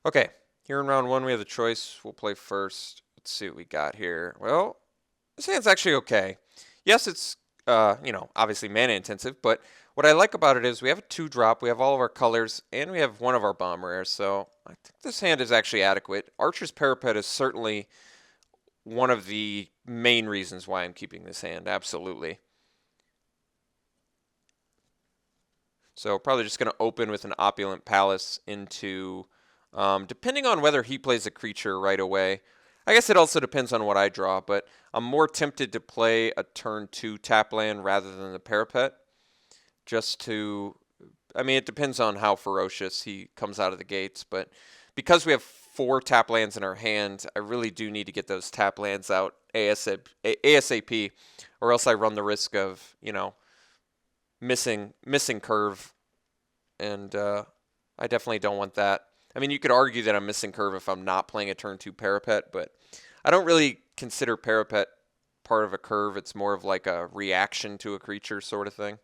Okay, here in round one we have the choice. We'll play first. Let's see what we got here. Well, this hand's actually okay. Yes, it's obviously mana intensive, but what I like about it is we have a 2-drop, we have all of our colors, and we have one of our bomb rares, so I think this hand is actually adequate. Archer's Parapet is certainly one of the main reasons why I'm keeping this hand, absolutely. So probably just going to open with an Opulent Palace into, depending on whether he plays a creature right away. I guess it also depends on what I draw, but I'm more tempted to play a turn 2 tap land rather than the Parapet. Just to, I mean, it depends on how ferocious he comes out of the gates, but because we have 4 tap lands in our hand, I really do need to get those tap lands out ASAP, or else I run the risk of, missing curve, and I definitely don't want that. I mean, you could argue that I'm missing curve if I'm not playing a turn 2 Parapet, but I don't really consider Parapet part of a curve. It's more of like a reaction to a creature sort of thing.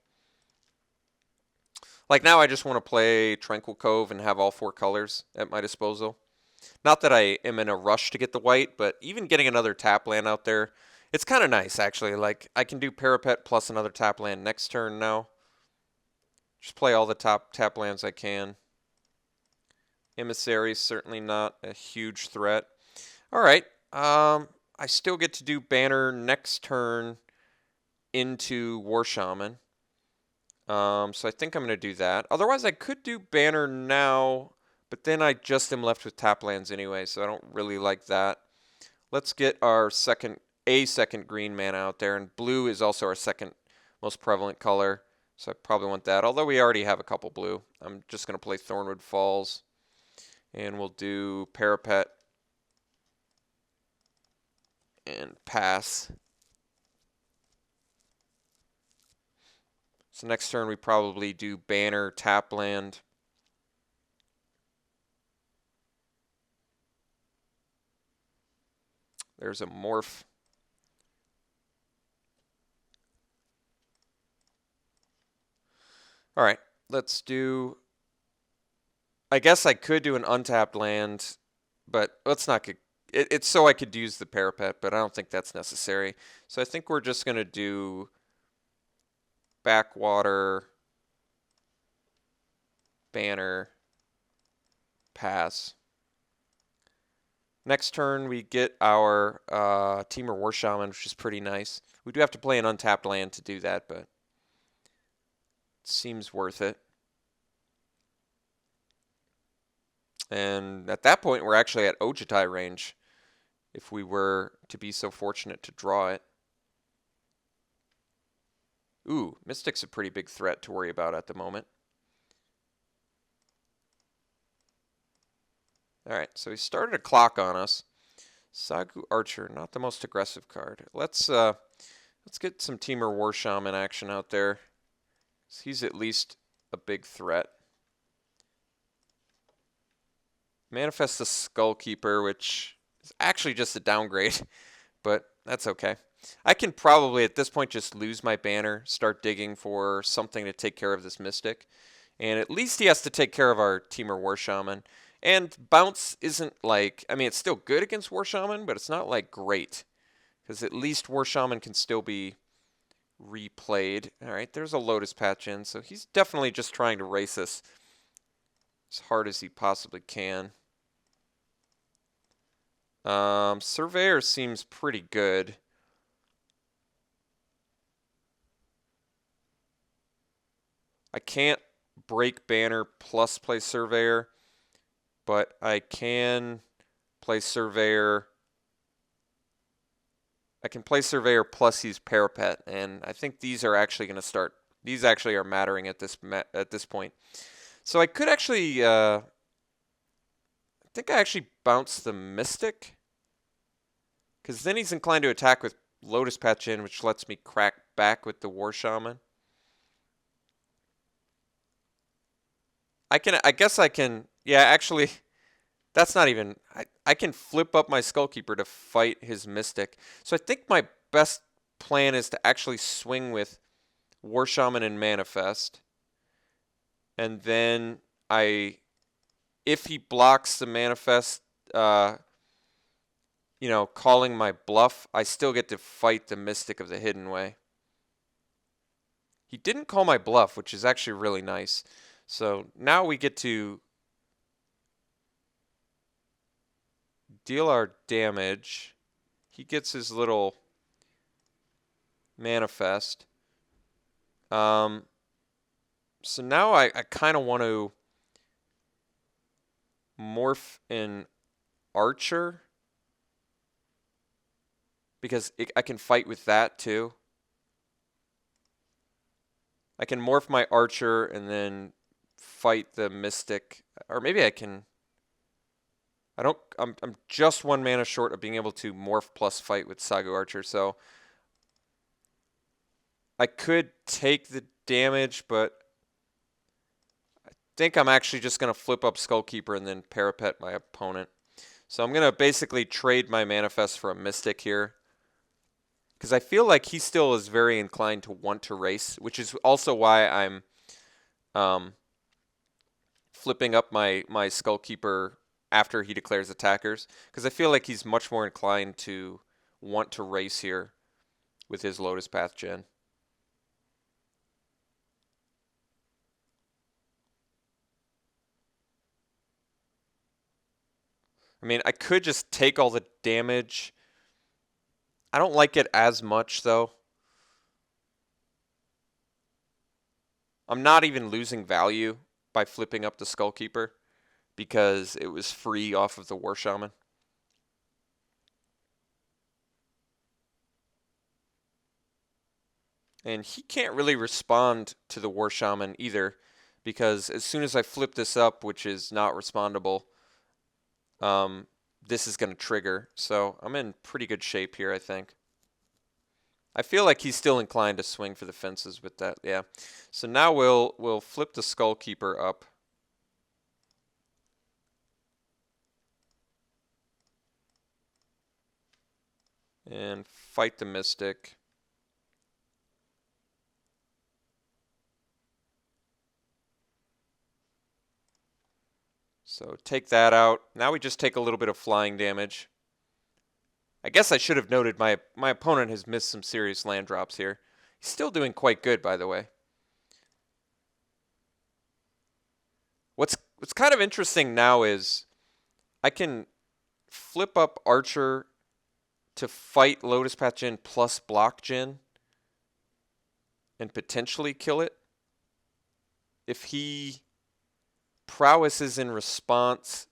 Like now I just want to play Tranquil Cove and have all 4 colors at my disposal. Not that I am in a rush to get the white, but even getting another tap land out there, it's kind of nice actually. Like I can do Parapet plus another tap land next turn now. Just play all the top tap lands I can. Emissary is certainly not a huge threat. All right. I still get to do Banner next turn into War Shaman. So I think I'm going to do that. Otherwise, I could do Banner now, but then I just am left with tap lands anyway, so I don't really like that. Let's get our second green mana out there, and blue is also our second most prevalent color, so I probably want that. Although we already have a couple blue. I'm just going to play Thornwood Falls, and we'll do Parapet and pass. So next turn we probably do Banner, tap land. There's a Morph. All right, let's do. I guess I could do an untapped land, but let's not get. It's so I could use the Parapet, but I don't think that's necessary. So I think we're just going to do Backwater, Banner, pass. Next turn, we get our Temur War Shaman, which is pretty nice. We do have to play an untapped land to do that, but it seems worth it. And at that point, we're actually at Ojutai range, if we were to be so fortunate to draw it. Ooh, Mystic's a pretty big threat to worry about at the moment. Alright, so he started a clock on us. Sagu Archer, not the most aggressive card. Let's get some Temur War Shaman action out there. He's at least a big threat. Manifest the Skullkeeper, which is actually just a downgrade, but that's okay. I can probably at this point just lose my banner, start digging for something to take care of this Mystic, and at least he has to take care of our Temur War Shaman. And bounce isn't like, I mean, it's still good against War Shaman, but it's not like great, because at least War Shaman can still be replayed. All right, there's a Lotus Patch in, so he's definitely just trying to race us as hard as he possibly can. Surveyor seems pretty good. I can't break Banner plus play Surveyor, but I can play Surveyor. I can play Surveyor plus use Parapet, and I think these are actually going to start. These actually are mattering at this point. So I could actually. I think I actually bounce the Mystic, because then he's inclined to attack with Lotus Patch in, which lets me crack back with the War Shaman. I guess I can. Yeah, actually, that's not even. I can flip up my Skullkeeper to fight his Mystic. So I think my best plan is to actually swing with War Shaman and Manifest, and then I if he blocks the manifest, you know, calling my bluff, I still get to fight the Mystic of the Hidden Way. He didn't call my bluff, which is actually really nice. So now we get to deal our damage. He gets his little manifest. So now I kind of want to morph in Archer because I can fight with that too. I can morph my Archer and then fight the Mystic, or maybe I can. I'm just 1 mana short of being able to morph plus fight with Sagu Archer, so I could take the damage, but I think I'm actually just going to flip up Skullkeeper and then parapet my opponent. So I'm going to basically trade my manifest for a Mystic here, because I feel like he still is very inclined to want to race, which is also why I'm flipping up my Skullkeeper after he declares attackers, because I feel like he's much more inclined to want to race here with his Lotus Path Gen. I mean, I could just take all the damage. I don't like it as much, though. I'm not even losing value by flipping up the Skullkeeper because it was free off of the War Shaman. And he can't really respond to the War Shaman either, because as soon as I flip this up, which is not respondable, this is going to trigger. So I'm in pretty good shape here, I think. I feel like he's still inclined to swing for the fences with that. Yeah. So now we'll flip the Skullkeeper up. And fight the Mystic. So take that out. Now we just take a little bit of flying damage. I guess I should have noted my opponent has missed some serious land drops here. He's still doing quite good, by the way. What's kind of interesting now is I can flip up Archer to fight Lotus Path Djinn plus block Djinn and potentially kill it. If he prowesses in response,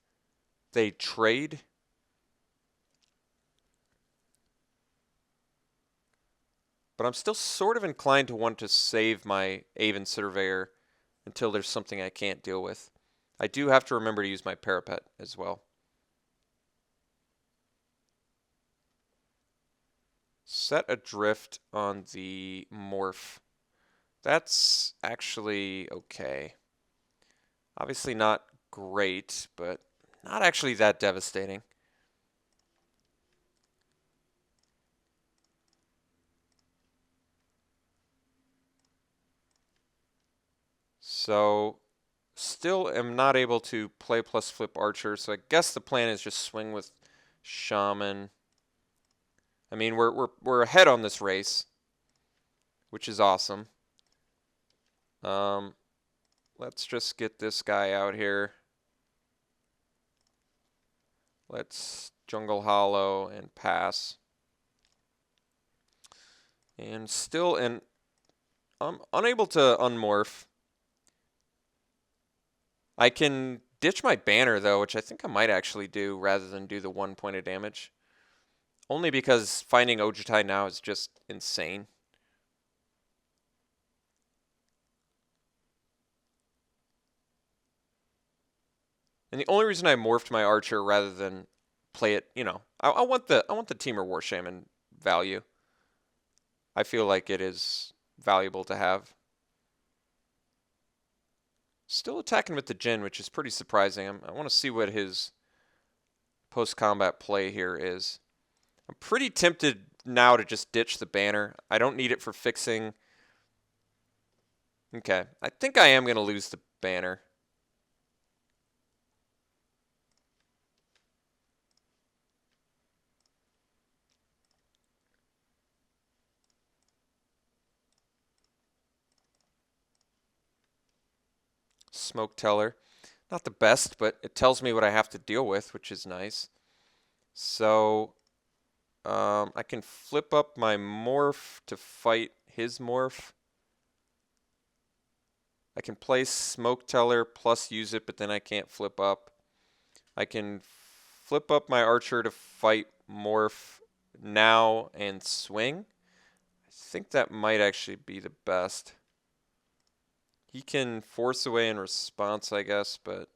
they trade. But I'm still sort of inclined to want to save my Aven Surveyor until there's something I can't deal with. I do have to remember to use my Parapet as well. Set Adrift on the Morph. That's actually okay. Obviously not great, but not actually that devastating. So still am not able to play plus flip Archer, so I guess the plan is just swing with Shaman. I mean, we're ahead on this race, which is awesome. Let's just get this guy out here. Let's Jungle Hollow and pass. And still, I'm unable to unmorph. I can ditch my banner, though, which I think I might actually do rather than do the 1 point of damage. Only because finding Ojutai now is just insane. And the only reason I morphed my Archer rather than play it, you know, I want the Temur War Shaman value. I feel like it is valuable to have. Still attacking with the Djinn, which is pretty surprising. I want to see what his post-combat play here is. I'm pretty tempted now to just ditch the banner. I don't need it for fixing. Okay, I think I am going to lose the banner. Smoke Teller. Not the best, but it tells me what I have to deal with, which is nice. So I can flip up my morph to fight his morph. I can play Smoke Teller plus use it, but then I can't flip up. I can flip up my archer to fight morph now and swing. I think that might actually be the best. He can force away in response, I guess, but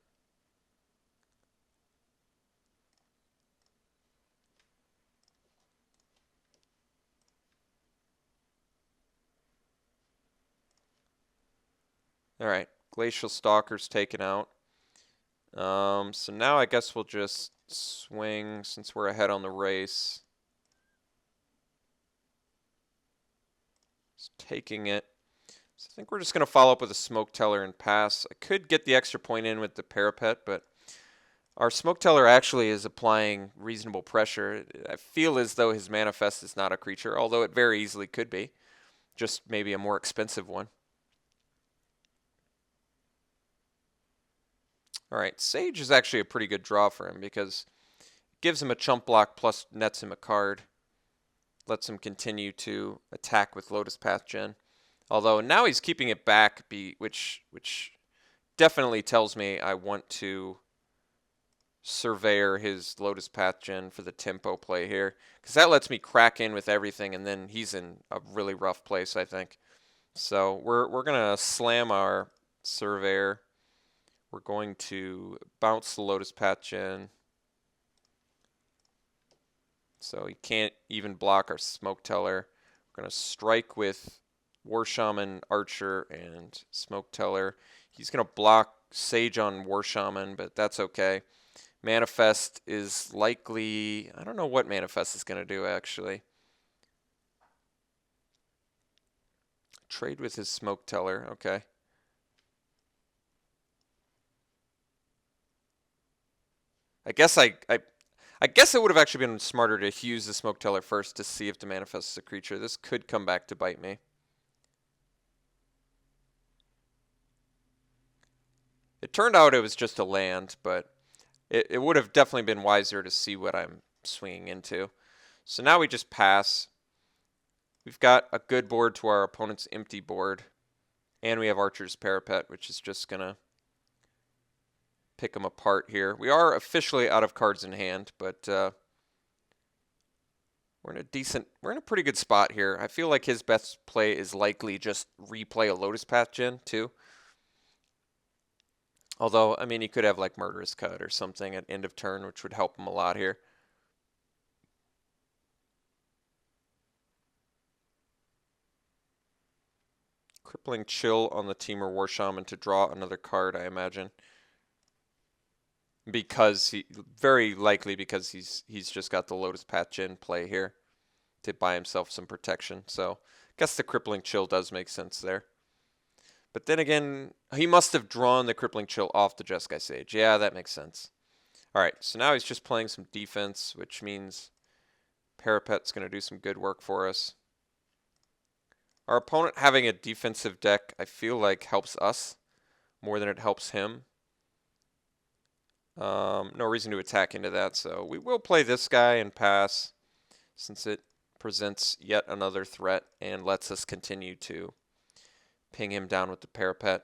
alright, Glacial Stalker's taken out. So now I guess we'll just swing since we're ahead on the race. Just taking it. So I think we're just going to follow up with a Smoke Teller and pass. I could get the extra point in with the Parapet, but our Smoke Teller actually is applying reasonable pressure. I feel as though his Manifest is not a creature, although it very easily could be. Just maybe a more expensive one. Alright, Sage is actually a pretty good draw for him because it gives him a chump block plus nets him a card. Lets him continue to attack with Lotus Path Gen. Although now he's keeping it back, which definitely tells me I want to Surveyor his Lotus Path Gen for the tempo play here. Because that lets me crack in with everything, and then he's in a really rough place, I think. So we're going to slam our Surveyor. We're going to bounce the Lotus Path Gen. So he can't even block our Smoke Teller. We're going to strike with War Shaman, Archer, and Smoke Teller. He's going to block Sage on War Shaman, but that's okay. Manifest is likely... I don't know what Manifest is going to do, actually. Trade with his Smoke Teller. Okay. I guess it would have actually been smarter to use the Smoke Teller first to see if the Manifest is a creature. This could come back to bite me. It turned out it was just a land, but it would have definitely been wiser to see what I'm swinging into. So now we just pass. We've got a good board to our opponent's empty board. And we have Archer's Parapet, which is just going to pick them apart here. We are officially out of cards in hand, but we're in a pretty good spot here. I feel like his best play is likely just replay a Lotus Path Gen too. Although, I mean, he could have like Murderous Cut or something at end of turn, which would help him a lot here. Crippling Chill on the Temur War Shaman to draw another card, I imagine. Very likely because he's just got the Lotus Path Gen play here to buy himself some protection. So I guess the Crippling Chill does make sense there. But then again, he must have drawn the Crippling Chill off the Jeskai Sage. Yeah, that makes sense. Alright, so now he's just playing some defense, which means Parapet's going to do some good work for us. Our opponent having a defensive deck, I feel like, helps us more than it helps him. No reason to attack into that, so we will play this guy and pass, since it presents yet another threat and lets us continue to ping him down with the Parapet.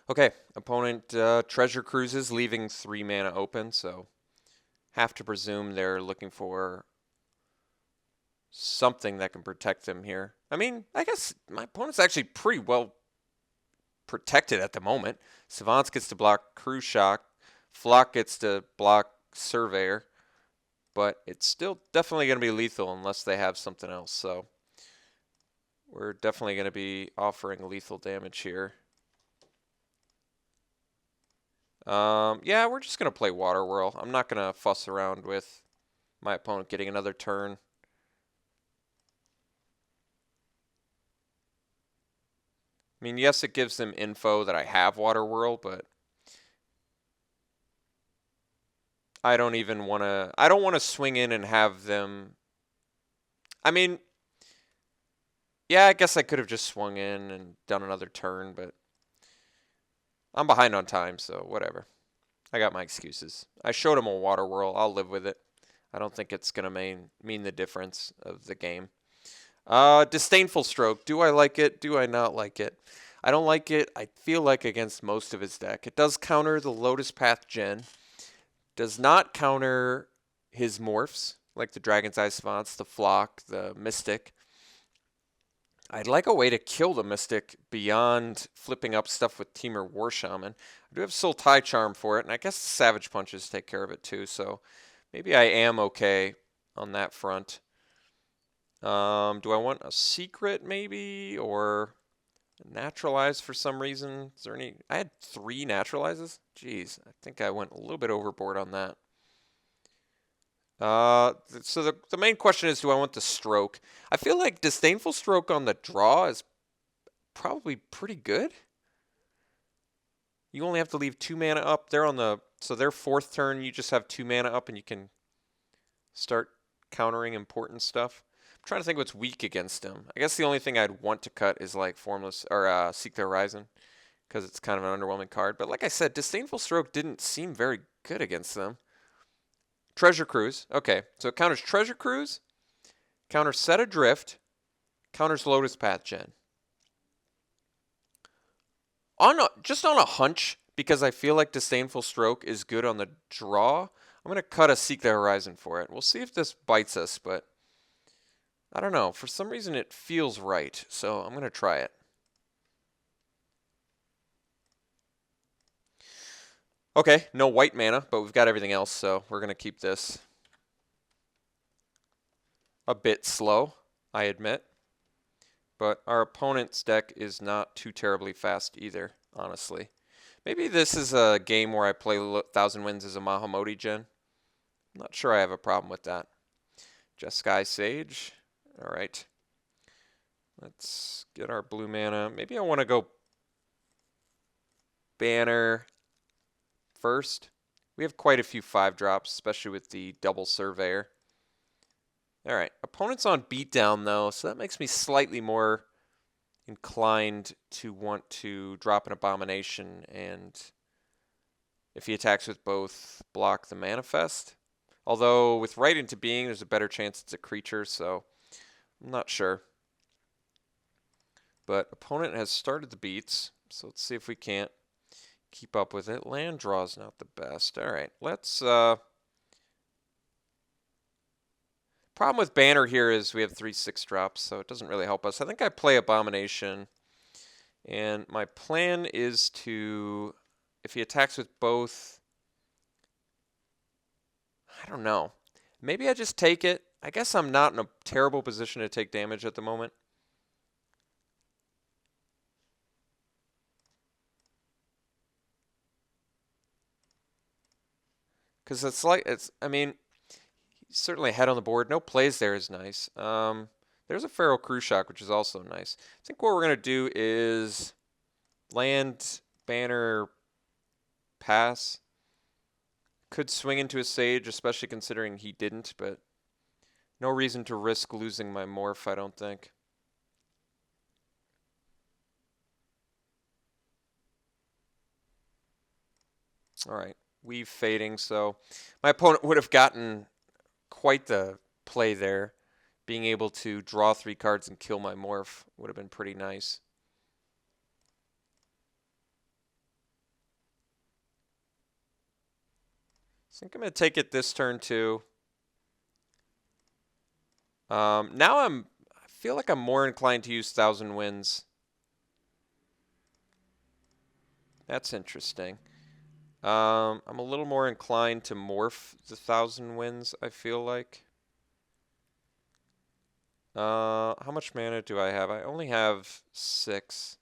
Okay, opponent treasure cruises, leaving 3 mana open, so have to presume they're looking for something that can protect them here. I mean, I guess my opponent's actually pretty well protected at the moment. Savants gets to block Cruise Shock, Flock gets to block Surveyor, but it's still definitely going to be lethal unless they have something else, so we're definitely going to be offering lethal damage here. Yeah, we're just going to play Water Whirl. I'm not going to fuss around with my opponent getting another turn. I mean, yes, it gives them info that I have Water Whirl, but I don't even want to. I don't want to swing in and have them. I mean, yeah, I guess I could have just swung in and done another turn, but I'm behind on time, so whatever. I got my excuses. I showed him a Water Whirl. I'll live with it. I don't think it's going to mean the difference of the game. Disdainful Stroke. Do I like it? Do I not like it? I don't like it, I feel like, against most of his deck. It does counter the Lotus Path Gen. Does not counter his morphs, like the Dragon's Eye Savants, the Flock, the Mystic. I'd like a way to kill the Mystic beyond flipping up stuff with Temur War Shaman. I do have Soul Tie Charm for it, and I guess the Savage Punches take care of it too, so maybe I am okay on that front. Do I want a Secret maybe, or Naturalize for some reason? Is there any? I had 3 Naturalizes? Jeez, I think I went a little bit overboard on that. So the main question is, do I want the Stroke? I feel like Disdainful Stroke on the draw is probably pretty good. You only have to leave 2 mana up. They're on the, so their 4th turn, you just have 2 mana up and you can start countering important stuff. I'm trying to think what's weak against him. I guess the only thing I'd want to cut is like Formless, or Seek the Horizon, because it's kind of an underwhelming card. But like I said, Disdainful Stroke didn't seem very good against them. Treasure Cruise. Okay, so it counters Treasure Cruise, counters Set Adrift, counters Lotus Path Gen. Just on a hunch, because I feel like Disdainful Stroke is good on the draw, I'm going to cut a Seek the Horizon for it. We'll see if this bites us, but I don't know. For some reason, it feels right, so I'm going to try it. Okay, no white mana, but we've got everything else, so we're going to keep this. A bit slow, I admit. But our opponent's deck is not too terribly fast either, honestly. Maybe this is a game where I play 1,000 Winds as a Mahamoti gen. I'm not sure I have a problem with that. Jeskai Sage. All right. Let's get our blue mana. Maybe I want to go Banner first. We have quite a few 5-drops, especially with the double Surveyor. All right. Opponent's on beatdown, though, so that makes me slightly more inclined to want to drop an Abomination, and if he attacks with both, block the Manifest. Although with Right into Being, there's a better chance it's a creature, so I'm not sure. But opponent has started the beats, so let's see if we can't keep up with it. Land draw's not the best. All right, let's... Problem with Banner here is we have 3 6-drops, so it doesn't really help us. I think I play Abomination, and my plan is to, if he attacks with both, I don't know. Maybe I just take it. I guess I'm not in a terrible position to take damage at the moment. Because I mean, he's certainly ahead on the board. No plays there is nice. There's a Feral Crew Shock, which is also nice. I think what we're going to do is land, Banner, pass. Could swing into a Sage, especially considering he didn't, but no reason to risk losing my Morph, I don't think. All right, Weave fading, so my opponent would have gotten quite the play there. Being able to draw 3 cards and kill my Morph would have been pretty nice. I think I'm going to take it this turn too. Now I feel like I'm more inclined to use 1,000 Winds. That's interesting. I'm a little more inclined to morph the 1,000 Winds, I feel like. How much mana do I have? I only have 6.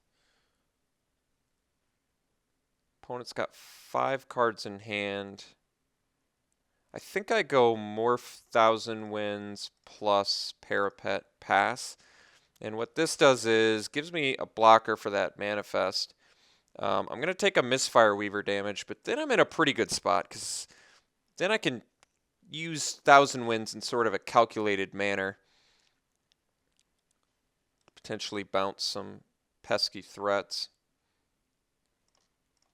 Opponent's got 5 cards in hand. I think I go Morph Thousand Winds plus Parapet Pass. And what this does is gives me a blocker for that Manifest. I'm going to take a Misfire Weaver damage, but then I'm in a pretty good spot because then I can use Thousand Winds in sort of a calculated manner. Potentially bounce some pesky threats.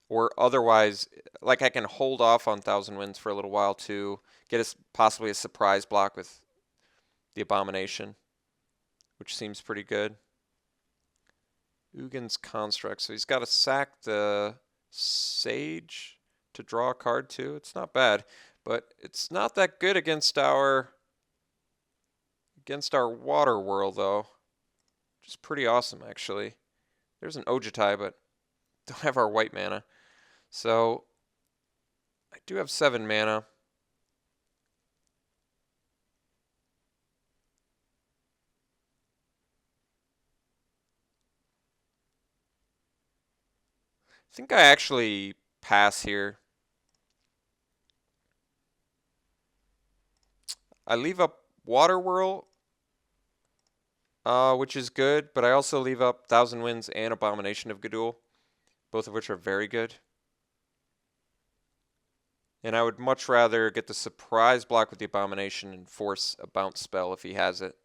Or otherwise, like I can hold off on Thousand Winds for a little while to get possibly a surprise block with the Abomination, which seems pretty good. Ugin's Construct, so he's got to sack the Sage to draw a card too. It's not bad, but it's not that good against our Water World though, which is pretty awesome actually. There's an Ojutai, but don't have our white mana. So I do have 7 mana. I think I actually pass here. I leave up Water Whirl, which is good, but I also leave up Thousand Winds and Abomination of Gudul, both of which are very good. And I would much rather get the surprise block with the Abomination and force a bounce spell if he has it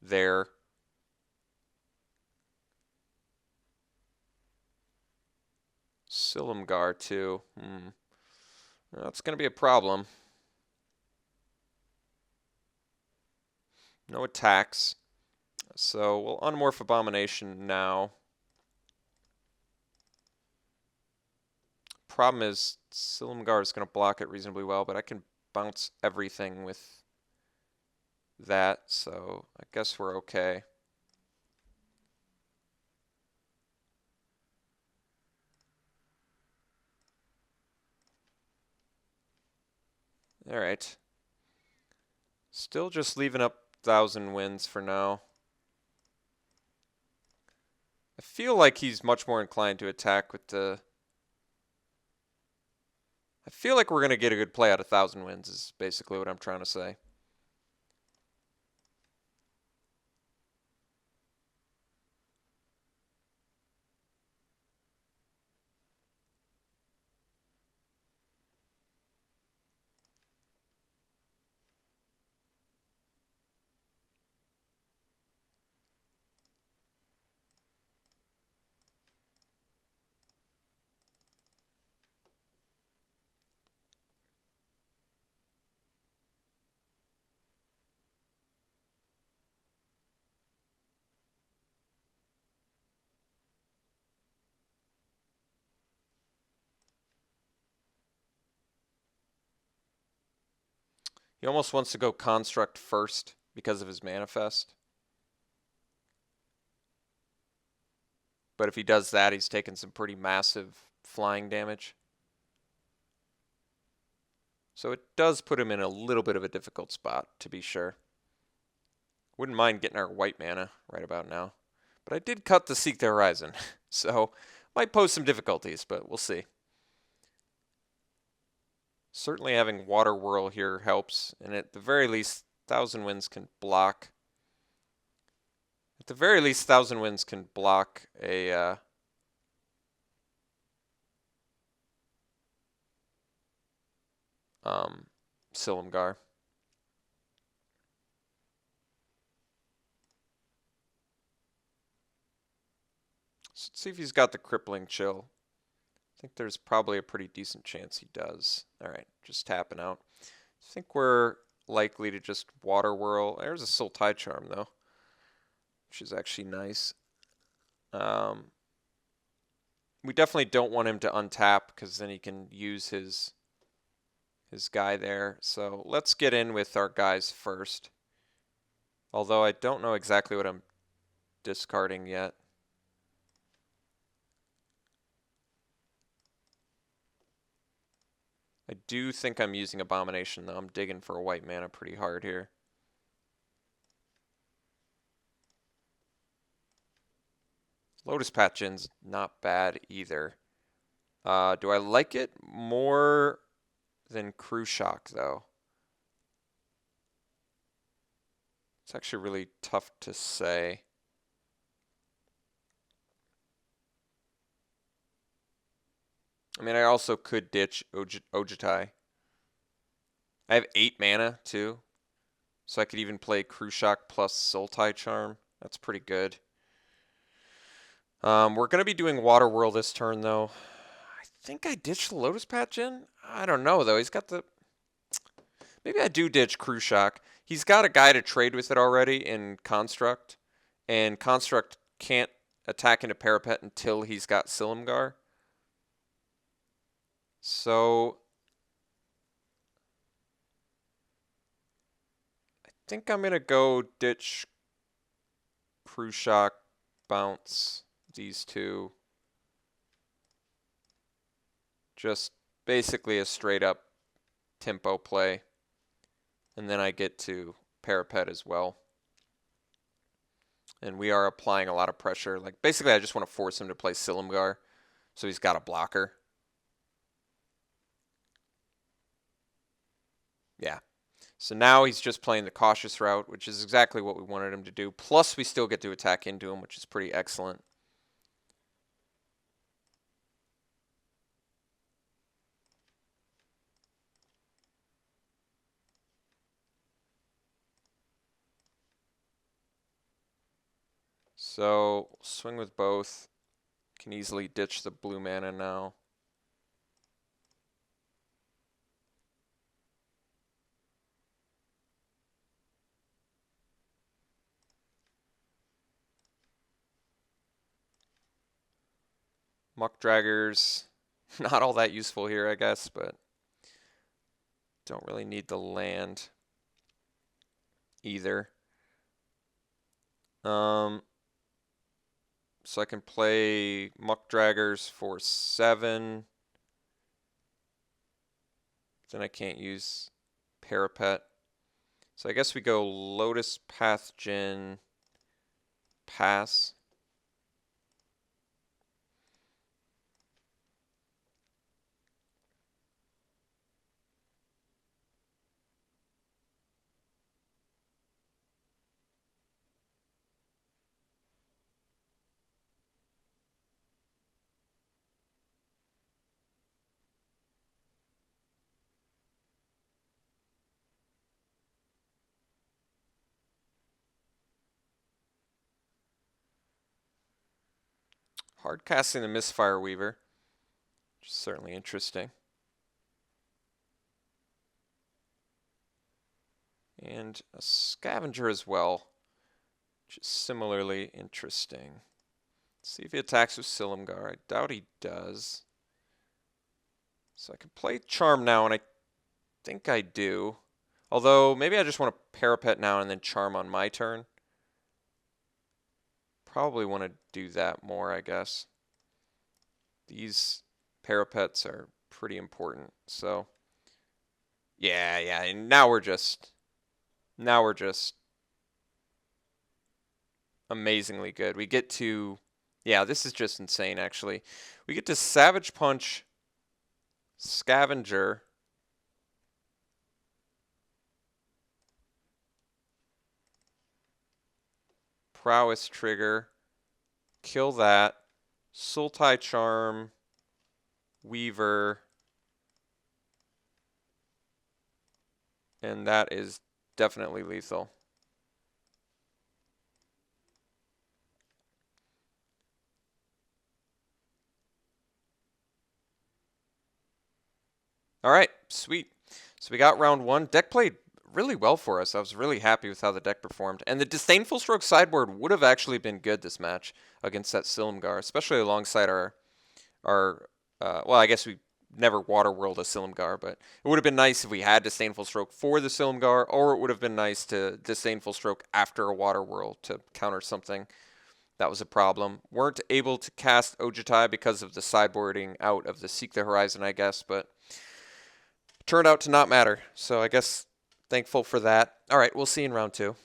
there. Silumgar too. That's going to be a problem. No attacks. So we'll unmorph Abomination now. Problem is Silumgar is going to block it reasonably well, but I can bounce everything with that, so I guess we're okay. Alright. Still just leaving up Thousand Winds for now. I feel like he's much more inclined to attack with the... I feel like we're going to get a good play out of Thousand Winds is basically what I'm trying to say. He almost wants to go Construct first because of his Manifest. But if he does that, he's taking some pretty massive flying damage. So it does put him in a little bit of a difficult spot, to be sure. Wouldn't mind getting our white mana right about now. But I did cut the Seek the Horizon, so might pose some difficulties, but we'll see. Certainly having Water Whirl here helps, and at the very least, Thousand Winds can block. At the very least, Thousand Winds can block a Silumgar. So let's see if he's got the Crippling Chill. I think there's probably a pretty decent chance he does. Alright, just tapping out. I think we're likely to just Water Whirl. There's a Sultai Charm, though, which is actually nice. We definitely don't want him to untap, because then he can use his guy there. So let's get in with our guys first. Although I don't know exactly what I'm discarding yet. I do think I'm using Abomination, though. I'm digging for a white mana pretty hard here. Lotus Patchin's not bad either. Do I like it more than Crew Shock, though? It's actually really tough to say. I mean, I also could ditch Ojitai. I have 8 mana, too. So I could even play Crew Shock plus Sultai Charm. That's pretty good. We're going to be doing Water Whirl this turn, though. I think I ditched the Lotus Patch in? I don't know, though. He's got the... Maybe I do ditch Crew Shock. He's got a guy to trade with it already in Construct. And Construct can't attack into Parapet until he's got Silumgar. So... I think I'm going to go ditch Crew Shock, bounce these two. Just basically a straight up tempo play. And then I get to Parapet as well. And we are applying a lot of pressure. Like, basically, I just want to force him to play Silumgar, so he's got a blocker. Yeah. So now he's just playing the cautious route, which is exactly what we wanted him to do. Plus, we still get to attack into him, which is pretty excellent. So, swing with both. Can easily ditch the blue mana now. Muck Draggers, not all that useful here, I guess, but don't really need the land either. So I can play Muck Draggers for 7. Then I can't use Parapet. So I guess we go Lotus Path Djinn, pass. Hard casting the Misfire Weaver, which is certainly interesting. And a Scavenger as well, which is similarly interesting. Let's see if he attacks with Silumgar. I doubt he does. So I can play Charm now, and I think I do. Although, maybe I just want to Parapet now and then Charm on my turn. Probably want to do that more, I guess. These Parapets are pretty important, so... Yeah, and now we're just amazingly good. We get to... Yeah, this is just insane, actually. We get to Savage Punch, Scavenger, Prowess Trigger, kill that, Sultai Charm, Weaver, and that is definitely lethal. All right, sweet. So we got round 1. Deck played really well for us. I was really happy with how the deck performed. And the Disdainful Stroke sideboard would have actually been good this match against that Silumgar, especially alongside our well, I guess we never Water Whirled a Silumgar, but it would have been nice if we had Disdainful Stroke for the Silumgar, or it would have been nice to Disdainful Stroke after a Water Whirl to counter something that was a problem. Weren't able to cast Ojitai because of the sideboarding out of the Seek the Horizon, I guess, but turned out to not matter. So I guess thankful for that. All right, we'll see you in round 2.